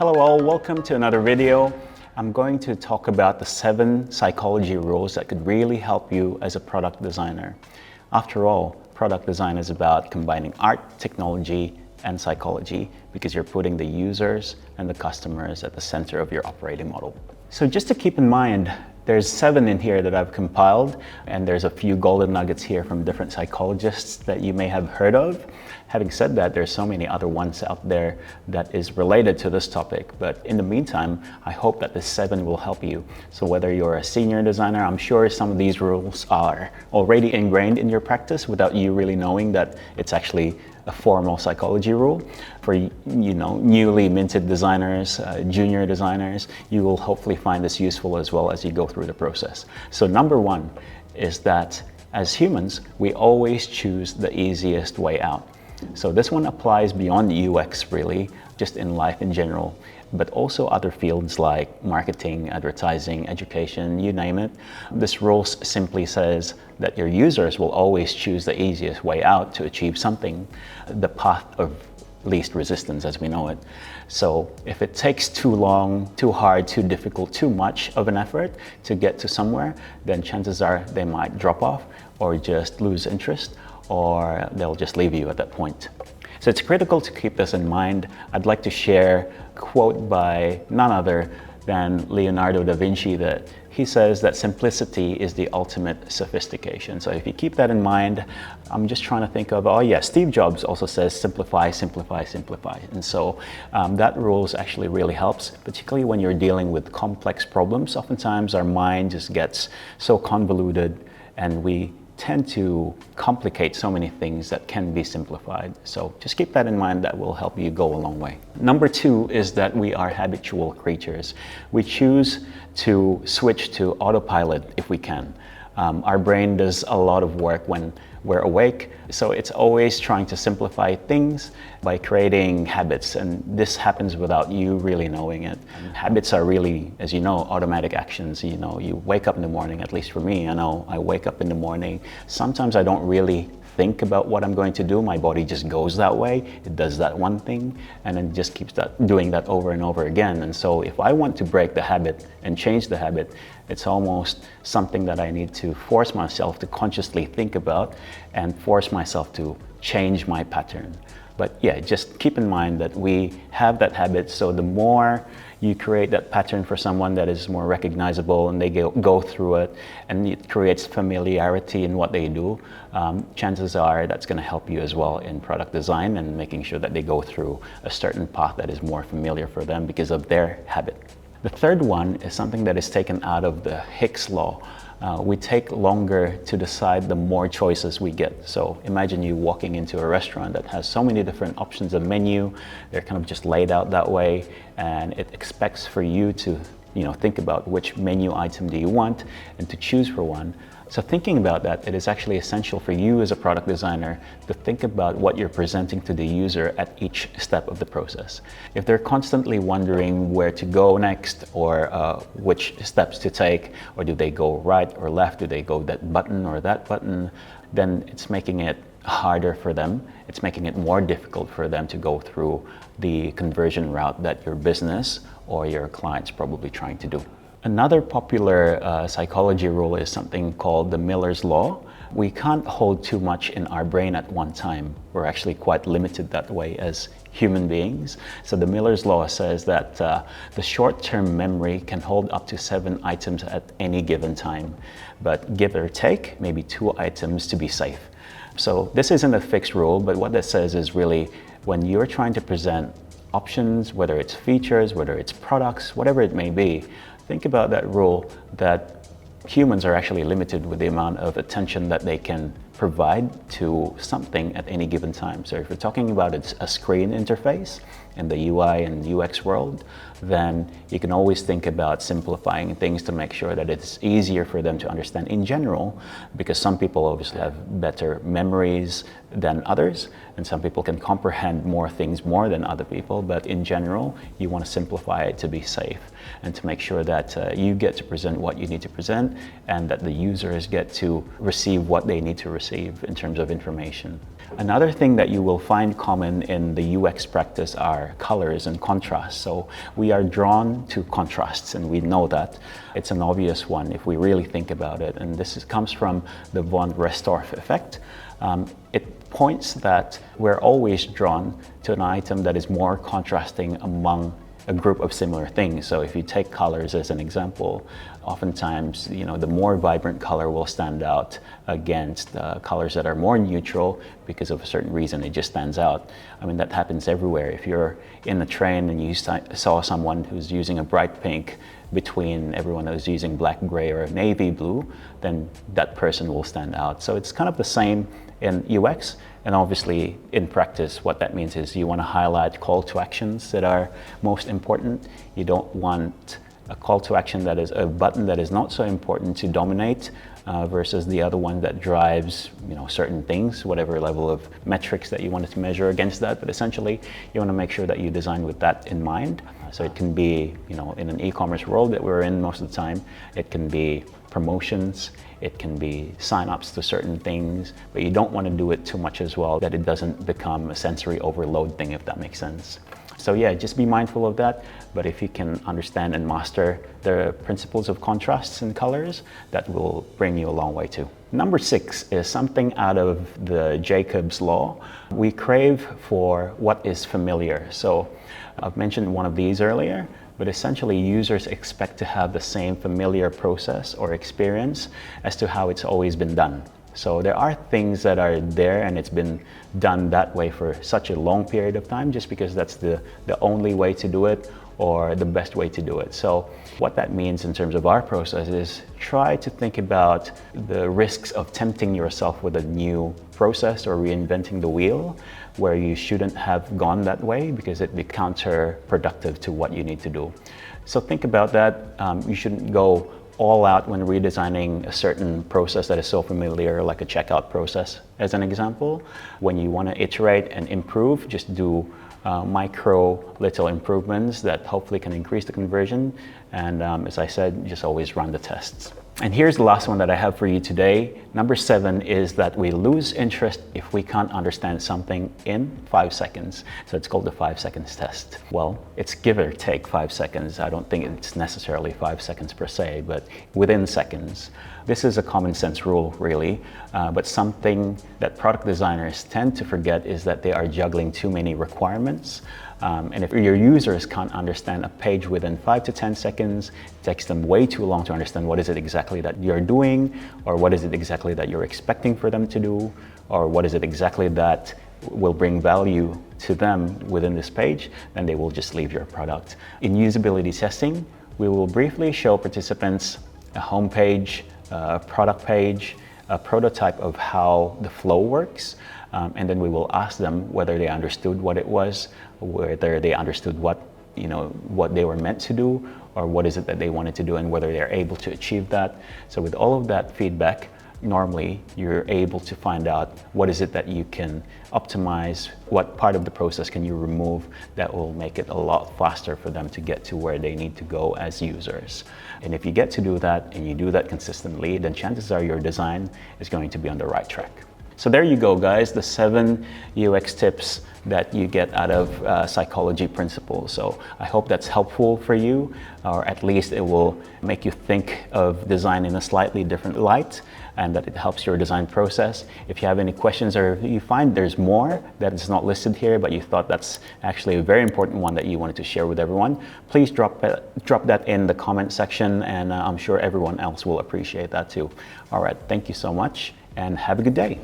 Hello all, welcome to another video. I'm going to talk about the 7 psychology rules that could really help you as a product designer. After all, product design is about combining art, technology, and psychology because you're putting the users and the customers at the center of your operating model. So just to keep in mind, there's 7 in here that I've compiled, and there's a few golden nuggets here from different psychologists that you may have heard of. Having said that, there's so many other ones out there that is related to this topic, but in the meantime, I hope that this 7 will help you. So whether you're a senior designer, I'm sure some of these rules are already ingrained in your practice without you really knowing that it's actually a formal psychology rule. For newly minted designers, junior designers, you will hopefully find this useful as well as you go through the process. So number 1 is that as humans, we always choose the easiest way out. So this one applies beyond UX really, just in life in general, but also other fields like marketing, advertising, education, you name it. This rule simply says that your users will always choose the easiest way out to achieve something, the path of least resistance as we know it. So if it takes too long, too hard, too difficult, too much of an effort to get to somewhere, then chances are they might drop off or just lose interest, or they'll just leave you at that point. So it's critical to keep this in mind. I'd like to share a quote by none other than Leonardo da Vinci that he says that simplicity is the ultimate sophistication. So if you keep that in mind, I'm just trying to think of, oh yeah, Steve Jobs also says simplify, simplify, simplify. And so that rule actually really helps, particularly when you're dealing with complex problems. Oftentimes our mind just gets so convoluted and we tend to complicate so many things that can be simplified. So just keep that in mind. That will help you go a long way. Number 2 is that we are habitual creatures. We choose to switch to autopilot if we can. Our brain does a lot of work when we're awake, so it's always trying to simplify things by creating habits, and this happens without you really knowing it. Habits are really, as you know, automatic actions. You wake up in the morning, at least for me, I know I wake up in the morning. Sometimes I don't really think about what I'm going to do. My body just goes that way. It does that one thing and then just keeps doing that over and over again. And so if I want to break the habit and change the habit, it's almost something that I need to force myself to consciously think about and force myself to change my pattern. But yeah, just keep in mind that we have that habit, so the more you create that pattern for someone that is more recognizable and they go through it and it creates familiarity in what they do, chances are that's going to help you as well in product design and making sure that they go through a certain path that is more familiar for them because of their habit. The third one is something that is taken out of the Hicks law. We take longer to decide the more choices we get. So imagine you walking into a restaurant that has so many different options of menu. They're kind of just laid out that way, and it expects for you to think about which menu item do you want and to choose for one. So thinking about that, it is actually essential for you as a product designer to think about what you're presenting to the user at each step of the process. If they're constantly wondering where to go next, or which steps to take, or do they go right or left, do they go that button or that button, then it's making it harder for them. It's making it more difficult for them to go through the conversion route that your business or your client's probably trying to do. Another popular psychology rule is something called the Miller's Law. We can't hold too much in our brain at one time. We're actually quite limited that way as human beings. So the Miller's Law says that the short-term memory can hold up to 7 items at any given time, but give or take, maybe 2 items to be safe. So this isn't a fixed rule, but what that says is really when you're trying to present options, whether it's features, whether it's products, whatever it may be, think about that rule that humans are actually limited with the amount of attention that they can provide to something at any given time. So if you're talking about a screen interface in the UI and UX world, then you can always think about simplifying things to make sure that it's easier for them to understand in general, because some people obviously have better memories than others, and some people can comprehend more things more than other people, but in general, you want to simplify it to be safe and to make sure that you get to present what you need to present and that the users get to receive what they need to receive receive in terms of information. Another thing that you will find common in the UX practice are colors and contrasts. So we are drawn to contrasts, and we know that. It's an obvious one if we really think about it. And comes from the von Restorff effect. It points that we're always drawn to an item that is more contrasting among a group of similar things. So if you take colors as an example, oftentimes, the more vibrant color will stand out against colors that are more neutral because of a certain reason. It just stands out. I mean, that happens everywhere. If you're in the train and you saw someone who's using a bright pink between everyone who's using black, gray, or navy blue, then that person will stand out. So it's kind of the same in UX. And obviously, in practice, what that means is you want to highlight call to actions that are most important. You don't want a call to action that is a button that is not so important to dominate versus the other one that drives certain things, whatever level of metrics that you wanted to measure against that. But essentially, you want to make sure that you design with that in mind. So it can be, in an e-commerce world that we're in most of the time, it can be promotions, it can be sign-ups to certain things, but you don't want to do it too much as well that it doesn't become a sensory overload thing, if that makes sense. So yeah, just be mindful of that. But if you can understand and master the principles of contrasts and colors, that will bring you a long way too. Number 6 is something out of the Jacob's Law. We crave for what is familiar. So I've mentioned one of these earlier, but essentially users expect to have the same familiar process or experience as to how it's always been done. So there are things that are there and it's been done that way for such a long period of time just because that's the only way to do it or the best way to do it. So what that means in terms of our process is try to think about the risks of tempting yourself with a new process or reinventing the wheel where you shouldn't have gone that way because it'd be counterproductive to what you need to do. So think about that. You shouldn't go all out when redesigning a certain process that is so familiar, like a checkout process, as an example. When you want to iterate and improve, just do micro little improvements that hopefully can increase the conversion. And as I said, just always run the tests. And here's the last one that I have for you today. Number 7 is that we lose interest if we can't understand something in 5 seconds. So it's called the 5 seconds test. Well, it's give or take 5 seconds. I don't think it's necessarily 5 seconds per se, but within seconds. This is a common sense rule, really, but something that product designers tend to forget is that they are juggling too many requirements. And if your users can't understand a page within 5 to 10 seconds, it takes them way too long to understand what is it exactly that you're doing, or what is it exactly that you're expecting for them to do, or what is it exactly that will bring value to them within this page, then they will just leave your product. In usability testing, we will briefly show participants a home page, a product page, a prototype of how the flow works, and then we will ask them whether they understood what it was, whether they understood what they were meant to do, or what is it that they wanted to do, and whether they're able to achieve that. So with all of that feedback, normally you're able to find out what is it that you can optimize, what part of the process can you remove that will make it a lot faster for them to get to where they need to go as users. And if you get to do that and you do that consistently, then chances are your design is going to be on the right track. So there you go, guys, the 7 UX tips that you get out of psychology principles. So I hope that's helpful for you, or at least it will make you think of design in a slightly different light, and that it helps your design process. If you have any questions or you find there's more that is not listed here, but you thought that's actually a very important one that you wanted to share with everyone, please drop that in the comment section, and I'm sure everyone else will appreciate that too. All right, thank you so much, and have a good day.